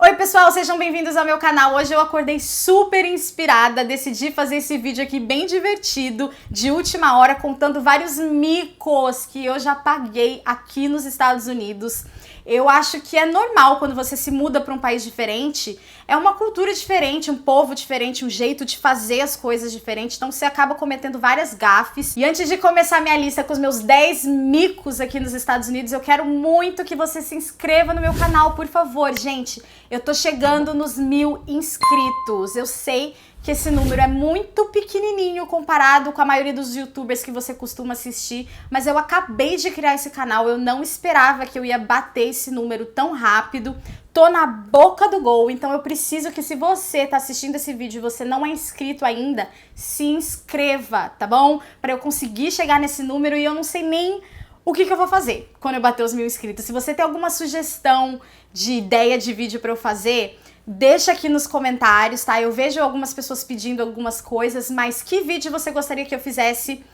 Oi pessoal, sejam bem-vindos ao meu canal. Hoje eu acordei super inspirada, decidi fazer esse vídeo aqui bem divertido, de última hora, contando vários micos que eu já paguei aqui nos Estados Unidos. Eu acho que é normal quando você se muda para um país diferente, é uma cultura diferente, um povo diferente, um jeito de fazer as coisas diferente, então você acaba cometendo várias gafes. E antes de começar minha lista com os meus 10 micos aqui nos Estados Unidos, eu quero muito que você se inscreva no meu canal, por favor, gente. Eu tô chegando nos 1000 inscritos. Eu sei que esse número é muito pequenininho comparado com a maioria dos youtubers que você costuma assistir, mas eu acabei de criar esse canal, eu não esperava que eu ia bater esse número tão rápido. Tô na boca do gol, então eu preciso que, se você tá assistindo esse vídeo e você não é inscrito ainda, se inscreva, tá bom? Pra eu conseguir chegar nesse número, e eu não sei nem o que eu vou fazer quando eu bater os 1000 inscritos. Se você tem alguma sugestão de ideia de vídeo pra eu fazer, deixa aqui nos comentários, tá? Eu vejo algumas pessoas pedindo algumas coisas, mas que vídeo você gostaria que eu fizesse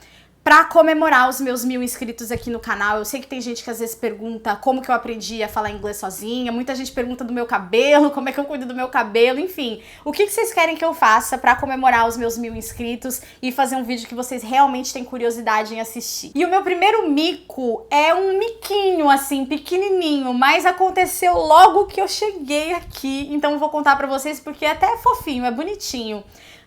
pra comemorar os meus 1000 inscritos aqui no canal? Eu sei que tem gente que às vezes pergunta como que eu aprendi a falar inglês sozinha, muita gente pergunta do meu cabelo, como é que eu cuido do meu cabelo, enfim. O que vocês querem que eu faça pra comemorar os meus 1000 inscritos e fazer um vídeo que vocês realmente têm curiosidade em assistir? E o meu primeiro mico é um miquinho, assim, pequenininho, mas aconteceu logo que eu cheguei aqui, então eu vou contar pra vocês porque até é fofinho, é bonitinho.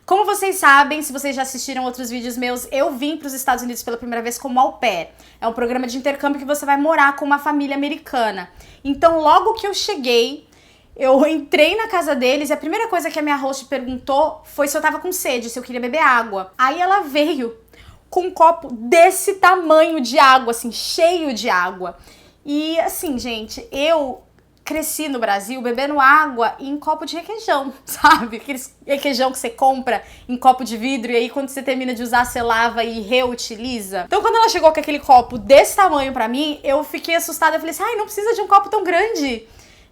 Como vocês sabem, se vocês já assistiram outros vídeos meus, eu vim para os Estados Unidos pela primeira vez como au pair. É um programa de intercâmbio que você vai morar com uma família americana. Então, logo que eu cheguei, eu entrei na casa deles e a primeira coisa que a minha host perguntou foi se eu tava com sede, se eu queria beber água. Aí ela veio com um copo desse tamanho de água, assim, cheio de água. E assim, gente, eu cresci no Brasil bebendo água em copo de requeijão, sabe? Aqueles requeijão que você compra em copo de vidro e aí quando você termina de usar você lava e reutiliza. Então quando ela chegou com aquele copo desse tamanho pra mim, eu fiquei assustada, eu falei assim, ai, não precisa de um copo tão grande.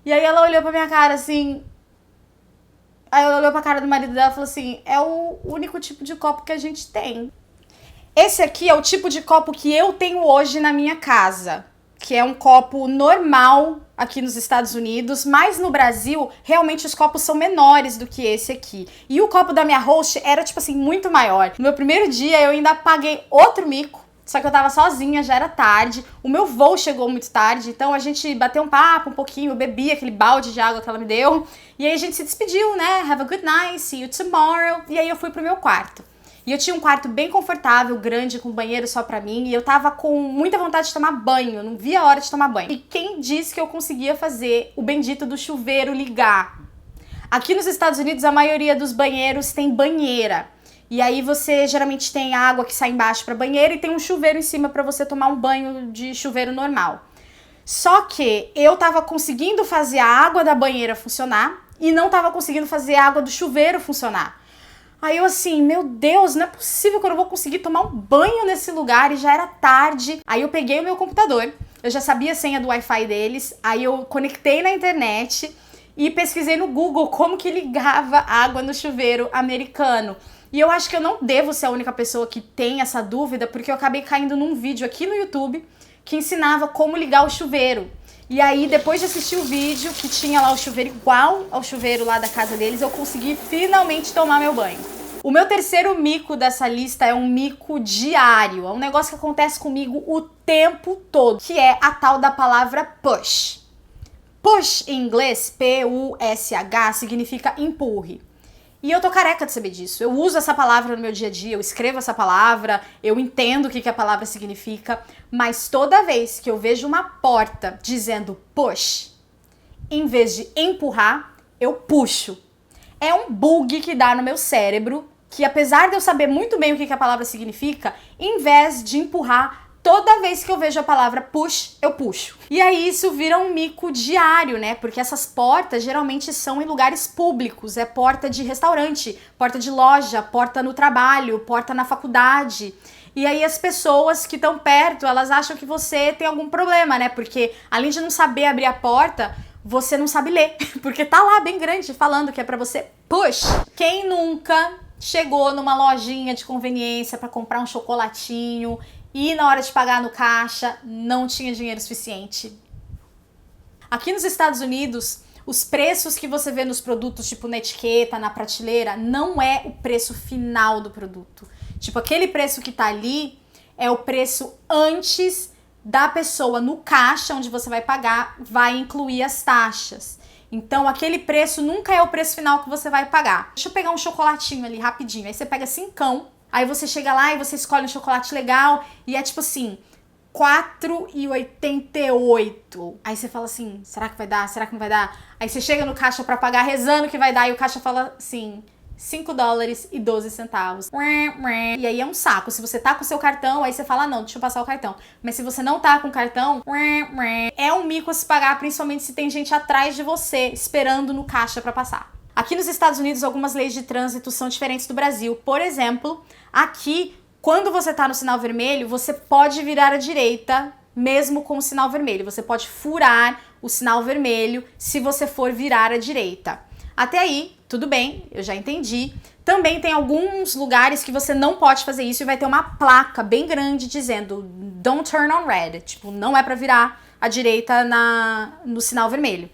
E aí ela olhou pra minha cara assim, aí ela olhou pra cara do marido dela e falou assim, é o único tipo de copo que a gente tem. Esse aqui é o tipo de copo que eu tenho hoje na minha casa, que é um copo normal aqui nos Estados Unidos, mas no Brasil, realmente os copos são menores do que esse aqui. E o copo da minha host era, tipo assim, muito maior. No meu primeiro dia, eu ainda paguei outro mico, só que eu tava sozinha, já era tarde. O meu voo chegou muito tarde, então a gente bateu um papo um pouquinho, eu bebi aquele balde de água que ela me deu, e aí a gente se despediu, né? Have a good night, see you tomorrow. E aí eu fui pro meu quarto. E eu tinha um quarto bem confortável, grande, com banheiro só pra mim, e eu tava com muita vontade de tomar banho, não via a hora de tomar banho. E quem disse que eu conseguia fazer o bendito do chuveiro ligar? Aqui nos Estados Unidos, a maioria dos banheiros tem banheira. E aí você geralmente tem água que sai embaixo pra banheira e tem um chuveiro em cima pra você tomar um banho de chuveiro normal. Só que eu tava conseguindo fazer a água da banheira funcionar e não tava conseguindo fazer a água do chuveiro funcionar. Aí eu assim, meu Deus, não é possível que eu não vou conseguir tomar um banho nesse lugar, e já era tarde. Aí eu peguei o meu computador, eu já sabia a senha do Wi-Fi deles, aí eu conectei na internet e pesquisei no Google como que ligava água no chuveiro americano. E eu acho que eu não devo ser a única pessoa que tem essa dúvida, porque eu acabei caindo num vídeo aqui no YouTube que ensinava como ligar o chuveiro. E aí, depois de assistir o vídeo, que tinha lá o chuveiro igual ao chuveiro lá da casa deles, eu consegui finalmente tomar meu banho. O meu terceiro mico dessa lista é um mico diário, é um negócio que acontece comigo o tempo todo, que é a tal da palavra push. Push, em inglês, P-U-S-H, significa empurre. E eu tô careca de saber disso. Eu uso essa palavra no meu dia a dia, eu escrevo essa palavra, eu entendo o que a palavra significa, mas toda vez que eu vejo uma porta dizendo push, em vez de empurrar, eu puxo. É um bug que dá no meu cérebro, que apesar de eu saber muito bem o que a palavra significa, em vez de empurrar, toda vez que eu vejo a palavra push, eu puxo. E aí isso vira um mico diário, né? Porque essas portas geralmente são em lugares públicos. É porta de restaurante, porta de loja, porta no trabalho, porta na faculdade. E aí as pessoas que estão perto, elas acham que você tem algum problema, né? Porque além de não saber abrir a porta, você não sabe ler. Porque tá lá bem grande falando que é pra você push. Quem nunca chegou numa lojinha de conveniência pra comprar um chocolatinho e na hora de pagar no caixa não tinha dinheiro suficiente? Aqui nos Estados Unidos, Os preços que você vê nos produtos, tipo na etiqueta, na prateleira, não é o preço final do produto. Tipo, aquele preço que tá ali é o preço antes da pessoa no caixa, onde você vai pagar, vai incluir as taxas. Então, aquele preço nunca é o preço final que você vai pagar. Deixa eu pegar um chocolatinho ali, rapidinho. Aí você pega 5, aí você chega lá e você escolhe um chocolate legal e é tipo assim, R$4,88. Aí você fala assim, será que vai dar? Será que não vai dar? Aí você chega no caixa pra pagar rezando que vai dar e o caixa fala assim, $5,12. E aí é um saco. Se você tá com o seu cartão, aí você fala, não, deixa eu passar o cartão. Mas se você não tá com o cartão, é um mico a se pagar, principalmente se tem gente atrás de você, esperando no caixa pra passar. Aqui nos Estados Unidos, algumas leis de trânsito são diferentes do Brasil. Por exemplo, aqui, quando você tá no sinal vermelho, você pode virar à direita, mesmo com o sinal vermelho. Você pode furar o sinal vermelho se você for virar à direita. Até aí, tudo bem, eu já entendi. Também tem alguns lugares que você não pode fazer isso e vai ter uma placa bem grande dizendo Don't turn on red. Tipo, não é pra virar à direita no sinal vermelho.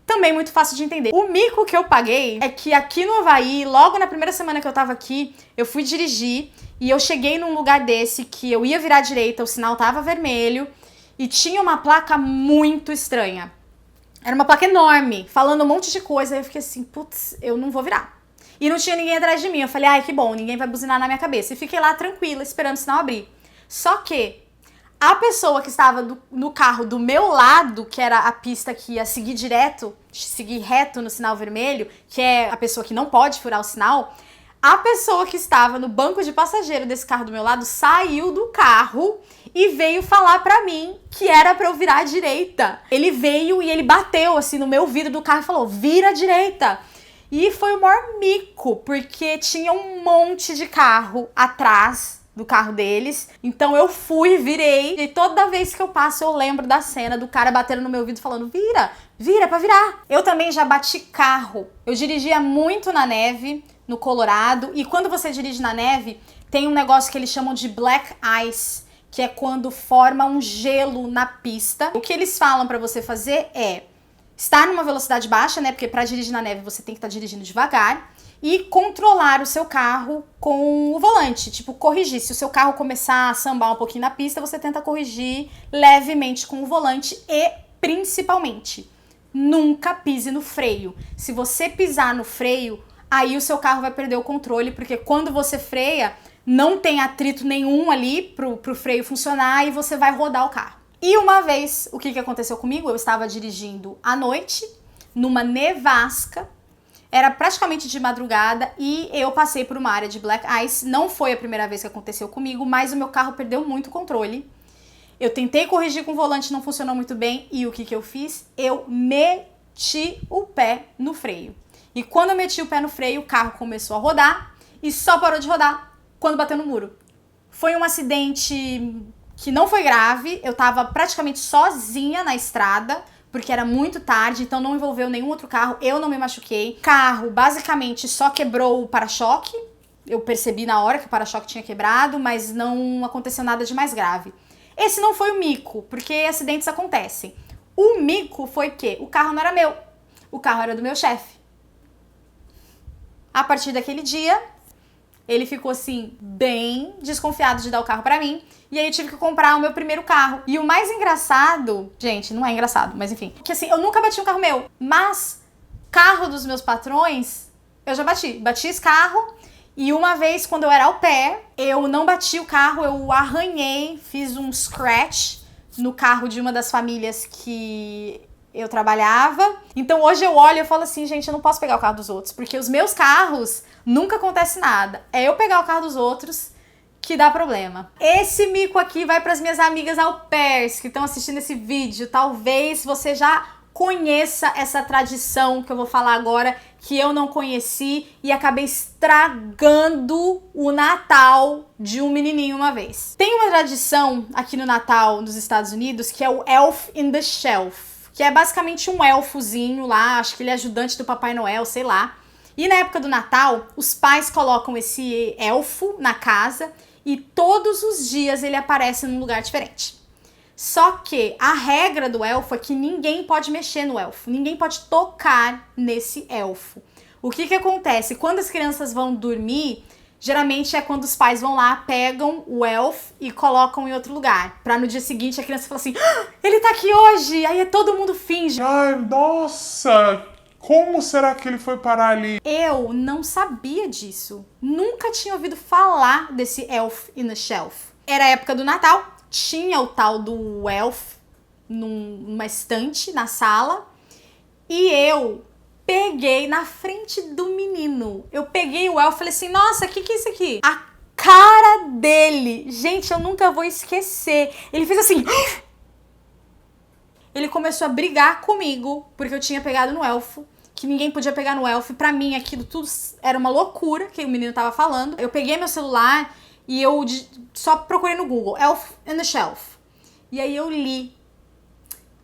Também muito fácil de entender. O mico que eu paguei é que aqui no Havaí, logo na primeira semana que eu tava aqui, eu fui dirigir e eu cheguei num lugar desse que eu ia virar à direita, o sinal tava vermelho e tinha uma placa muito estranha. Era uma placa enorme, falando um monte de coisa. Aí eu fiquei assim, putz, eu não vou virar. E não tinha ninguém atrás de mim. Eu falei, ai, que bom, ninguém vai buzinar na minha cabeça. E fiquei lá tranquila, esperando o sinal abrir. Só que a pessoa que estava no carro do meu lado, que era a pista que ia seguir direto, seguir reto no sinal vermelho, que é a pessoa que não pode furar o sinal, a pessoa que estava no banco de passageiro desse carro do meu lado saiu do carro e veio falar pra mim que era pra eu virar à direita. Ele veio e ele bateu assim no meu vidro do carro e falou, vira à direita. E foi o maior mico, porque tinha um monte de carro atrás do carro deles. Então eu fui, virei, e toda vez que eu passo eu lembro da cena do cara batendo no meu vidro falando, vira, vira pra virar. Eu também já bati carro. Eu dirigia muito na neve, no Colorado, e quando você dirige na neve, tem um negócio que eles chamam de black ice, que é quando forma um gelo na pista. O que eles falam pra você fazer é estar numa velocidade baixa, né? Porque pra dirigir na neve você tem que estar dirigindo devagar e controlar o seu carro com o volante, tipo corrigir. Se o seu carro começar a sambar um pouquinho na pista, você tenta corrigir levemente com o volante e, principalmente, nunca pise no freio. Se você pisar no freio, aí o seu carro vai perder o controle, porque quando você freia, não tem atrito nenhum ali pro freio funcionar e você vai rodar o carro. E uma vez, o que aconteceu comigo? Eu estava dirigindo à noite, numa nevasca, era praticamente de madrugada e eu passei por uma área de black ice. Não foi a primeira vez que aconteceu comigo, mas o meu carro perdeu muito o controle. Eu tentei corrigir com o volante, não funcionou muito bem e o que eu fiz? Eu meti o pé no freio. E quando eu meti o pé no freio, o carro começou a rodar e só parou de rodar quando bateu no muro. Foi um acidente que não foi grave, eu tava praticamente sozinha na estrada, porque era muito tarde, então não envolveu nenhum outro carro, eu não me machuquei. O carro basicamente só quebrou o para-choque, eu percebi na hora que o para-choque tinha quebrado, mas não aconteceu nada de mais grave. Esse não foi o mico, porque acidentes acontecem. O mico foi que o carro não era meu, o carro era do meu chefe. A partir daquele dia, ele ficou assim, bem desconfiado de dar o carro pra mim. E aí eu tive que comprar o meu primeiro carro. E o mais engraçado, gente, não é engraçado, mas enfim, que assim, eu nunca bati um carro meu, mas carro dos meus patrões, eu já bati. Bati esse carro e uma vez, quando eu era au pair, eu não bati o carro, eu arranhei, fiz um scratch no carro de uma das famílias que eu trabalhava. Então hoje eu olho e eu falo assim, gente, eu não posso pegar o carro dos outros, porque os meus carros nunca acontece nada. É eu pegar o carro dos outros que dá problema. Esse mico aqui vai para as minhas amigas au pairs que estão assistindo esse vídeo. Talvez você já conheça essa tradição que eu vou falar agora, que eu não conheci e acabei estragando o Natal de um menininho uma vez. Tem uma tradição aqui no Natal nos Estados Unidos que é o Elf in the Shelf, que é basicamente um elfozinho lá, acho que ele é ajudante do Papai Noel, sei lá. E na época do Natal, os pais colocam esse elfo na casa e todos os dias ele aparece num lugar diferente. Só que a regra do elfo é que ninguém pode mexer no elfo, ninguém pode tocar nesse elfo. O que acontece? Quando as crianças vão dormir, geralmente é quando os pais vão lá, pegam o elfo e colocam em outro lugar. Pra no dia seguinte a criança falar assim, ah, ele tá aqui hoje! Aí todo mundo finge. Ai, nossa! Como será que ele foi parar ali? Eu não sabia disso. Nunca tinha ouvido falar desse Elf in a Shelf. Era a época do Natal, tinha o tal do elf numa estante na sala e eu peguei na frente do menino. Eu peguei o elf e falei assim, nossa, o que é isso aqui? A cara dele, gente, eu nunca vou esquecer. Ele fez assim... Ele começou a brigar comigo, porque eu tinha pegado no elfo, que ninguém podia pegar no elfo. Pra mim, aquilo tudo era uma loucura que o menino tava falando. Eu peguei meu celular e eu só procurei no Google, Elf in the Shelf. E aí eu li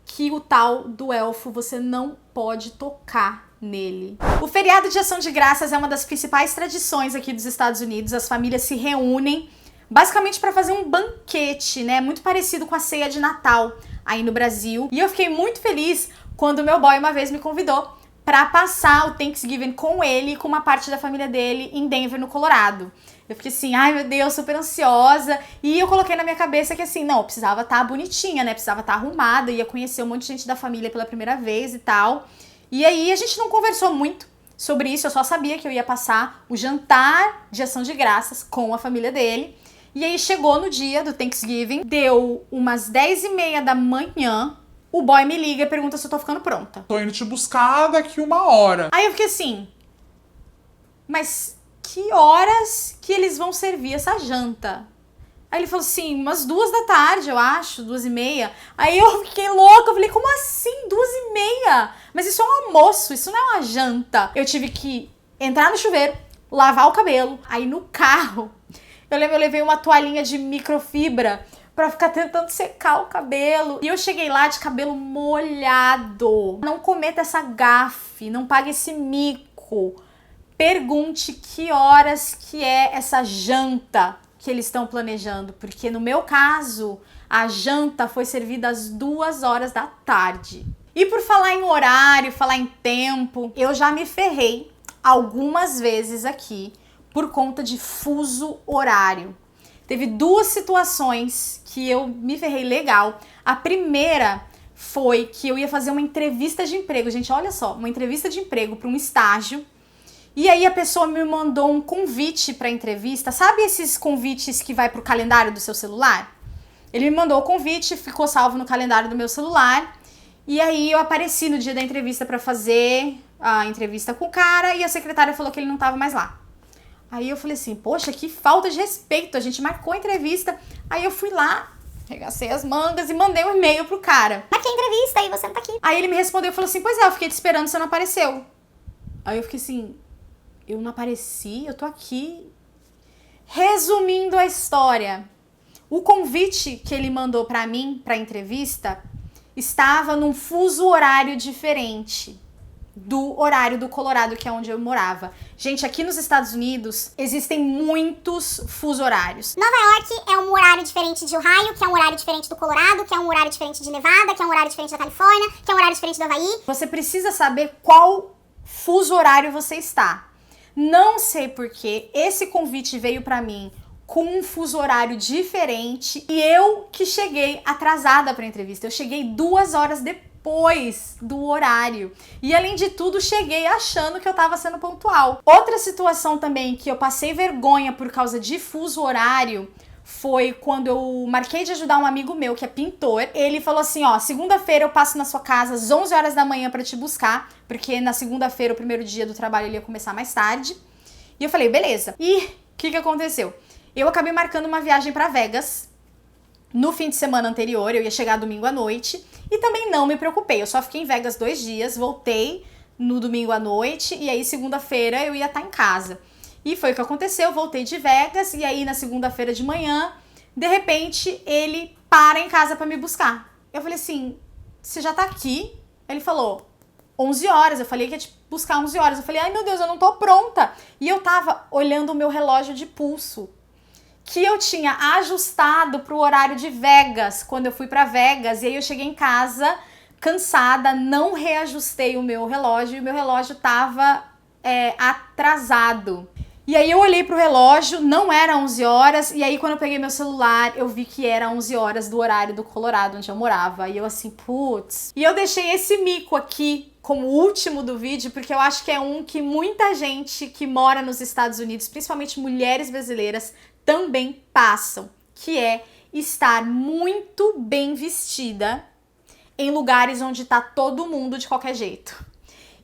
que o tal do elfo você não pode tocar nele. O feriado de Ação de Graças é uma das principais tradições aqui dos Estados Unidos. As famílias se reúnem basicamente para fazer um banquete, né? Muito parecido com a ceia de Natal aí no Brasil. E eu fiquei muito feliz quando o meu boy uma vez me convidou para passar o Thanksgiving com ele e com uma parte da família dele em Denver, no Colorado. Eu fiquei assim, ai meu Deus, super ansiosa. E eu coloquei na minha cabeça que assim, não, eu precisava estar bonitinha, né? Precisava estar arrumada, ia conhecer um monte de gente da família pela primeira vez e tal. E aí a gente não conversou muito sobre isso, eu só sabia que eu ia passar o jantar de Ação de Graças com a família dele. E aí chegou no dia do Thanksgiving, deu umas 10h30 da manhã, o boy me liga e pergunta se eu tô ficando pronta. Tô indo te buscar daqui 1 hora. Aí eu fiquei assim, mas que horas que eles vão servir essa janta? Aí ele falou assim, umas 2 da tarde, eu acho, 2h30. Aí eu fiquei louca, eu falei, como assim, 2h30? Mas isso é um almoço, isso não é uma janta. Eu tive que entrar no chuveiro, lavar o cabelo, aí no carro... Eu levei uma toalhinha de microfibra pra ficar tentando secar o cabelo. E eu cheguei lá de cabelo molhado. Não cometa essa gafe, não pague esse mico. Pergunte que horas que é essa janta que eles estão planejando. Porque no meu caso, a janta foi servida às 2 horas da tarde. E por falar em horário, falar em tempo, eu já me ferrei algumas vezes aqui por conta de fuso horário. Teve 2 situações que eu me ferrei legal. A primeira foi que eu ia fazer uma entrevista de emprego. Gente, olha só, uma entrevista de emprego para um estágio. E aí a pessoa me mandou um convite para entrevista. Sabe esses convites que vai pro calendário do seu celular? Ele me mandou o convite, ficou salvo no calendário do meu celular. E aí eu apareci no dia da entrevista para fazer a entrevista com o cara e a secretária falou que ele não tava mais lá. Aí eu falei assim, poxa, que falta de respeito, a gente marcou a entrevista. Aí eu fui lá, regacei as mangas e mandei um e-mail pro cara. Marquei a entrevista e você não tá aqui. Aí ele me respondeu e falou assim, pois é, eu fiquei te esperando, você não apareceu. Aí eu fiquei assim, eu não apareci, eu tô aqui. Resumindo a história, o convite que ele mandou pra mim, pra entrevista, estava num fuso horário diferente do horário do Colorado, que é onde eu morava. Gente, aqui nos Estados Unidos existem muitos fuso horários. Nova York é um horário diferente de Ohio, que é um horário diferente do Colorado, que é um horário diferente de Nevada, que é um horário diferente da Califórnia, que é um horário diferente do Havaí. Você precisa saber qual fuso horário você está. Não sei porque esse convite veio pra mim com um fuso horário diferente e eu que cheguei atrasada pra entrevista. Eu cheguei 2 horas depois do horário. E além de tudo, cheguei achando que eu tava sendo pontual. Outra situação também que eu passei vergonha por causa de fuso horário foi quando eu marquei de ajudar um amigo meu que é pintor. Ele falou assim, ó, segunda-feira eu passo na sua casa às 11 horas da manhã pra te buscar, porque na segunda-feira, o primeiro dia do trabalho, ele ia começar mais tarde. E eu falei, beleza. E o que aconteceu? Eu acabei marcando uma viagem pra Vegas no fim de semana anterior, eu ia chegar domingo à noite, e também não me preocupei, eu só fiquei em Vegas 2 dias, voltei no domingo à noite, e aí segunda-feira eu ia estar em casa. E foi o que aconteceu, eu voltei de Vegas, e aí na segunda-feira de manhã, de repente, ele para em casa pra me buscar. Eu falei assim, você já tá aqui? Ele falou, 11 horas, eu falei que ia te buscar 11 horas. Eu falei, ai meu Deus, eu não tô pronta. E eu tava olhando o meu relógio de pulso, que eu tinha ajustado pro horário de Vegas, quando eu fui pra Vegas, e aí eu cheguei em casa cansada, não reajustei o meu relógio, e o meu relógio tava atrasado. E aí eu olhei pro relógio, não era 11 horas, e aí quando eu peguei meu celular, eu vi que era 11 horas do horário do Colorado, onde eu morava. E eu assim, putz. E eu deixei esse mico aqui como último do vídeo, porque eu acho que é um que muita gente que mora nos Estados Unidos, principalmente mulheres brasileiras, também passam, que é estar muito bem vestida em lugares onde tá todo mundo de qualquer jeito.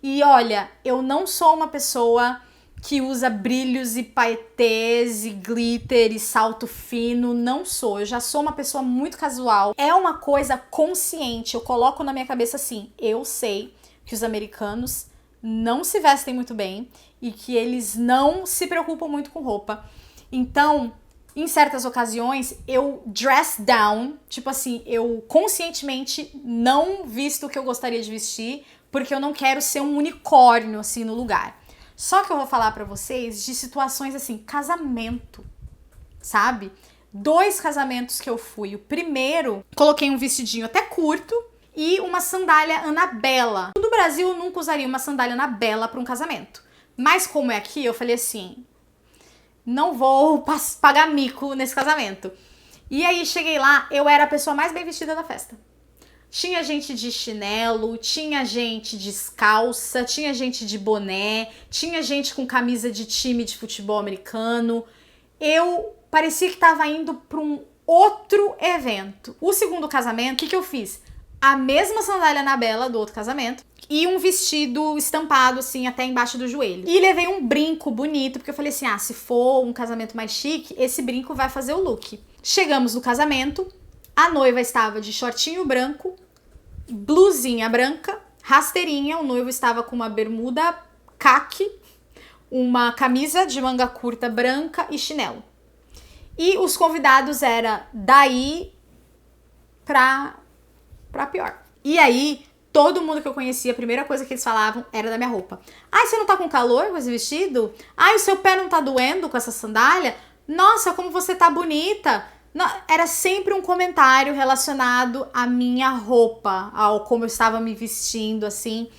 E olha, eu não sou uma pessoa que usa brilhos e paetês e glitter e salto fino, não sou. Eu já sou uma pessoa muito casual. É uma coisa consciente, eu coloco na minha cabeça assim, eu sei que os americanos não se vestem muito bem e que eles não se preocupam muito com roupa. Então, em certas ocasiões, eu dress down, tipo assim, eu conscientemente não visto o que eu gostaria de vestir, porque eu não quero ser um unicórnio, assim, no lugar. Só que eu vou falar pra vocês de situações assim, casamento, sabe? 2 casamentos que eu fui. O primeiro, coloquei um vestidinho até curto e uma sandália Annabella. No Brasil, eu nunca usaria uma sandália Annabella pra um casamento. Mas como é aqui, eu falei assim, não vou pagar mico nesse casamento. E aí, cheguei lá, eu era a pessoa mais bem vestida da festa. Tinha gente de chinelo, tinha gente descalça, tinha gente de boné, tinha gente com camisa de time de futebol americano. Eu parecia que estava indo para um outro evento. O segundo casamento, o que eu fiz? A mesma sandália Annabella do outro casamento e um vestido estampado assim até embaixo do joelho. E levei um brinco bonito, porque eu falei assim, se for um casamento mais chique, esse brinco vai fazer o look. Chegamos no casamento, a noiva estava de shortinho branco, blusinha branca, rasteirinha, o noivo estava com uma bermuda caqui, uma camisa de manga curta branca e chinelo. E os convidados eram daí pra pior. E aí, todo mundo que eu conhecia, a primeira coisa que eles falavam era da minha roupa. Ai, você não tá com calor com esse vestido? Ai, o seu pé não tá doendo com essa sandália? Nossa, como você tá bonita! Não, era sempre um comentário relacionado à minha roupa, ao como eu estava me vestindo, assim.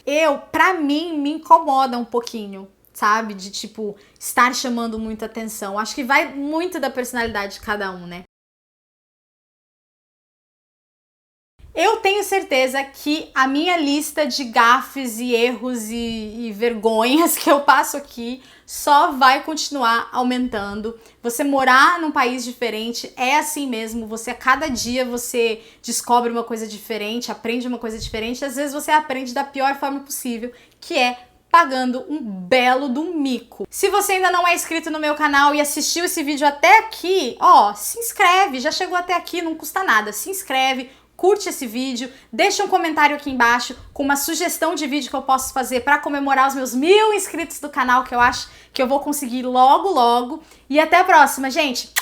Pra mim, me incomoda um pouquinho, sabe? De, tipo, estar chamando muita atenção. Acho que vai muito da personalidade de cada um, né? Eu tenho certeza que a minha lista de gafes e erros e vergonhas que eu passo aqui só vai continuar aumentando. Você morar num país diferente é assim mesmo, a cada dia você descobre uma coisa diferente, aprende uma coisa diferente, às vezes você aprende da pior forma possível, que é pagando um belo de um mico. Se você ainda não é inscrito no meu canal e assistiu esse vídeo até aqui, se inscreve, já chegou até aqui, não custa nada, se inscreve, curte esse vídeo, deixa um comentário aqui embaixo com uma sugestão de vídeo que eu posso fazer para comemorar os meus 1000 inscritos do canal, que eu acho que eu vou conseguir logo, logo. E até a próxima, gente!